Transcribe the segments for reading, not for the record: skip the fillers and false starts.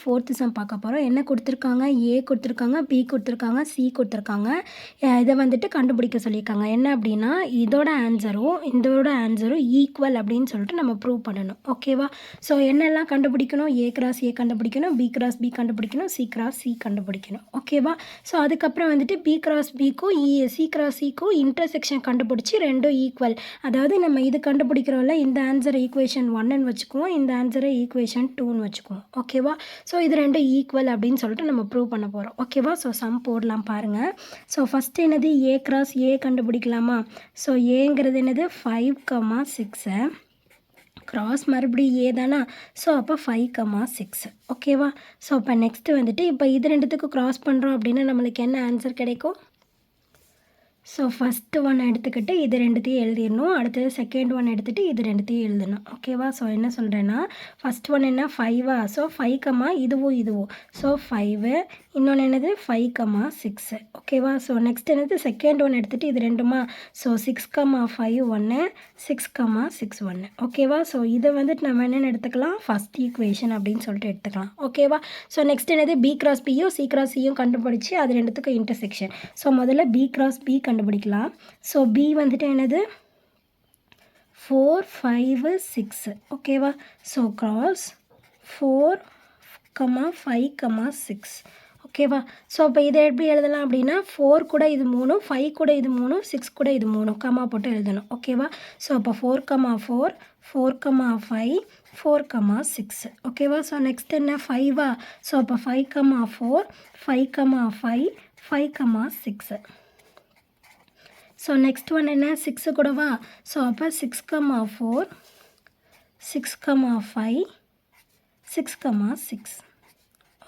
4th some பார்க்க போகிறோம். என்ன கொடுத்துருக்காங்க? ஏ கொடுத்துருக்காங்க, பி கொடுத்துருக்காங்க, சி கொடுத்துருக்காங்க. இதை வந்துட்டு கண்டுபிடிக்க சொல்லியிருக்காங்க. என்ன அப்படின்னா இதோட ஆன்சரும் ஈக்குவல் அப்படின்னு சொல்லிட்டு நம்ம ப்ரூவ் பண்ணணும். ஓகேவா? ஸோ என்னெல்லாம் கண்டுபிடிக்கணும்? ஏ கிராஸ் ஏ கண்டுபிடிக்கணும், பி கிராஸ் பி கண்டுபிடிக்கணும், சி கிராஸ் சி கண்டுபிடிக்கணும். ஓகேவா? ஸோ அதுக்கப்புறம் வந்துட்டு பி கிராஸ் பிக்கும் சி கிராஸ் சிக்கும் இன்டர்செக்ஷன் கண்டுபிடிச்சி ரெண்டும் ஈக்குவல். அதாவது நம்ம இது கண்டுபிடிக்கிறோம்ல, இந்த ஆன்சரை ஈக்குவேஷன் 1ன்னு வச்சுக்குவோம், இந்த ஆன்சரை ஈக்குவேஷன் 2ன்னு வச்சுக்குவோம். ஓகேவா? ஸோ இது ரெண்டும் ஈக்குவல் அப்படின்னு சொல்லிட்டு நம்ம ப்ரூவ் பண்ண போகிறோம். ஓகேவா? ஸோ சம் போடலாம் பாருங்கள். ஸோ ஃபஸ்ட்டு என்னது? ஏ கிராஸ் ஏ கண்டுபிடிக்கலாமா? ஸோ ஏங்கிறது என்னது? 5,6 கிராஸ் மறுபடியும் ஏ தானா? ஸோ அப்போ 5,6. ஓகேவா? ஸோ அப்போ நெக்ஸ்ட்டு வந்துட்டு இப்போ இது ரெண்டுத்துக்கும் க்ராஸ் பண்ணுறோம் அப்படின்னா நம்மளுக்கு என்ன ஆன்சர் கிடைக்கும்? ஸோ ஃபஸ்ட்டு ஒன் எடுத்துக்கிட்டு இது ரெண்டுத்தையும் எழுதிடணும். அடுத்தது செகண்ட் ஒன் எடுத்துகிட்டு இது ரெண்டுத்தையும் எழுதணும். ஓகேவா? ஸோ என்ன சொல்கிறேன்னா ஃபஸ்ட் ஒன் என்ன? 5 ஸோ 5, இதுவும் ஸோ 5. இன்னொன்று என்னது? 5,6. ஓகேவா? ஸோ நெக்ஸ்ட் என்னது? செகண்ட் ஒன் எடுத்துகிட்டு இது ரெண்டுமா? ஸோ 6,5 1, 6,6 1. ஓகேவா? ஸோ இதை வந்துட்டு நம்ம என்னென்னு எடுத்துக்கலாம்? ஃபஸ்ட் ஈக்குவேஷன் அப்படின்னு சொல்லிட்டு எடுத்துக்கலாம். ஓகேவா? ஸோ நெக்ஸ்ட் என்னது? பி கிராஸ் பியும் சி கிராஸ் சியும் கண்டுபிடிச்சி அது ரெண்டுத்துக்கும் இன்டர்செக்ஷன். ஸோ முதல்ல பி கிராஸ் பி கண்டுபிடிக்கலாம். ஸோ பி வந்துட்டு என்னது? 4, 5, 6. ஓகேவா? So cross 4, 5, 6. ஓகேவா? ஸோ அப்போ இதை எப்படி எழுதலாம் அப்படின்னா 4 கூட இது 3, 5 கூட இது 3, 6 கூட இது 3 கமா போட்டு எழுதணும். ஓகேவா? ஸோ அப்போ 4,4, 4,5, 4,6. ஓகேவா? ஸோ நெக்ஸ்ட் என்ன? 5 ஸோ அப்போ 5,4, 5,5, 5,6. ஸோ நெக்ஸ்ட் ஒன் என்ன? 6 கூடவா? ஸோ அப்போ 6,4, 6,5, 6,6.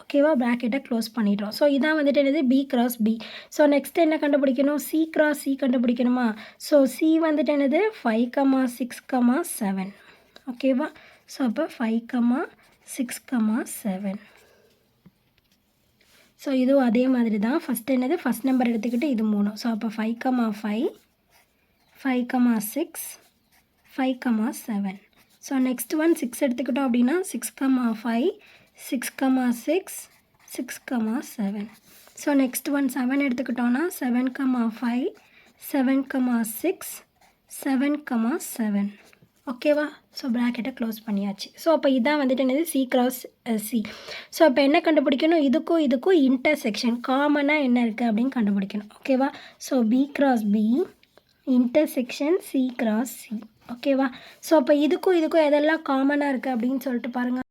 ஓகேவா? ப்ராக்கெட்டை க்ளோஸ் பண்ணிடுறோம். ஸோ இதான் வந்துட்டு என்னது? B cross B. So next என்ன கண்டுபிடிக்கணும்? சி கிராஸ் சி கண்டுபிடிக்கணுமா? ஸோ சி வந்துட்டு என்னது? 5,6,7. ஓகேவா? ஸோ அப்போ 5,6,7. ஸோ இதுவும் அதே மாதிரி தான். ஃபஸ்ட் என்னது? ஃபஸ்ட் நம்பர் எடுத்துக்கிட்டு இது 3. ஸோ அப்போ 5,5, 5,6, 5,7. ஸோ நெக்ஸ்ட் ஒன் 6 எடுத்துக்கிட்டோம் அப்படின்னா 6,5, 6,6, 6,7. ஸோ நெக்ஸ்ட் ஒன் 7 எடுத்துக்கிட்டோன்னா 7,5, 7,6, 7,7. ஓகேவா? ஸோ ப்ராக்கெட்டை க்ளோஸ் பண்ணியாச்சு. ஸோ அப்போ இதான் வந்துட்டு என்னது? C cross C. ஸோ அப்போ என்ன கண்டுபிடிக்கணும்? இதுக்கும் இன்டர்செக்ஷன் காமனாக என்ன இருக்குது அப்படின்னு கண்டுபிடிக்கணும். ஓகேவா? So B cross B intersection C cross C. ஓகேவா? ஸோ அப்போ இதுக்கும் எதெல்லாம் காமனாக இருக்குது அப்படின்னு சொல்லிட்டு பாருங்கள்.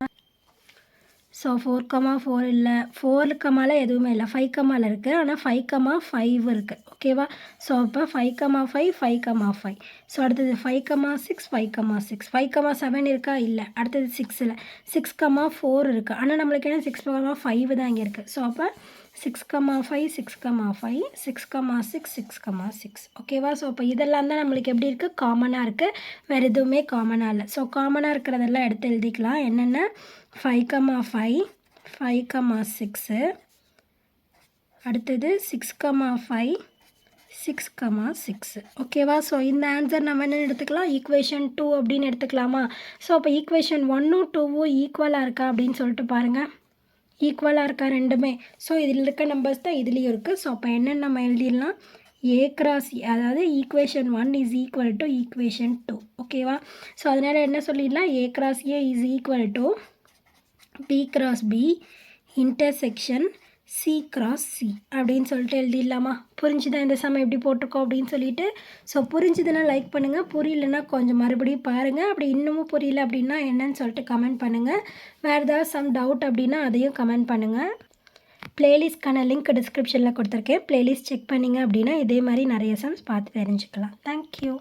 ஸோ 4,4 இல்லை, 4, எதுவுமே இல்லை, 5, இருக்குது. ஆனால் 5,5 இருக்குது. ஓகேவா? ஸோ அப்போ 5,5, 5,5. ஸோ அடுத்தது 5,6, 5,6. 5,7 இருக்கா? இல்லை. அடுத்தது 6 6,4 இருக்குது. ஆனால் நம்மளுக்கு என்ன? 6,5 தான் இங்கே இருக்குது. ஸோ அப்போ 6,5, 6,5, 6,6, 6,6. ஓகேவா? ஸோ அப்போ இதெல்லாம் தான் நம்மளுக்கு எப்படி இருக்குது? காமனாக இருக்குது. வேறு எதுவுமே காமனாக இல்லை. ஸோ காமனாக இருக்கிறதெல்லாம் எடுத்து எழுதிக்கலாம். என்னென்ன? 5,5, 5,6. அடுத்தது 6,5, 6,6. ஓகேவா? ஸோ இந்த ஆன்சர் நம்ம என்ன எடுத்துக்கலாம்? ஈக்குவேஷன் 2 அப்படின்னு எடுத்துக்கலாமா? ஸோ அப்போ ஈக்குவேஷன் 1ம் 2ம் ஈக்குவலாக இருக்கா அப்படின்னு சொல்லிட்டு பாருங்கள். ஈக்குவலாக இருக்கா ரெண்டுமே? ஸோ இதில் இருக்க நம்பர்ஸ் தான் இதுலேயும் இருக்குது. ஸோ அப்போ என்னென்னு நம்ம எழுதிடலாம்? ஏ கிராஸ் அதாவது equation 1 is equal to equation 2. ஓகேவா? ஸோ அதனால் என்ன சொல்லிடலாம்? A cross A is equal to B cross B intersection C cross C அப்படின்னு சொல்லிட்டு எழுதிடலாமா? புரிஞ்சுதான் இந்த சமயம் எப்படி போட்டிருக்கோம் அப்படின்னு சொல்லிட்டு. ஸோ புரிஞ்சுதுன்னா லைக் பண்ணுங்கள், புரியலன்னா கொஞ்சம் மறுபடியும் பாருங்கள். அப்படி இன்னமும் புரியல அப்படின்னா என்னன்னு சொல்லிட்டு கமெண்ட் பண்ணுங்கள். வேறு ஏதாவது சம் டவுட் அப்படின்னா அதையும் கமெண்ட் பண்ணுங்கள். ப்ளேலிஸ்ட்கான லிங்க் டிஸ்கிரிப்ஷனில் கொடுத்துருக்கேன். ப்ளேலிஸ்ட் செக் பண்ணிங்க அப்படின்னா இதே மாதிரி நிறைய சம்ஸ் பார்த்து தெரிஞ்சுக்கலாம். தேங்க்யூ.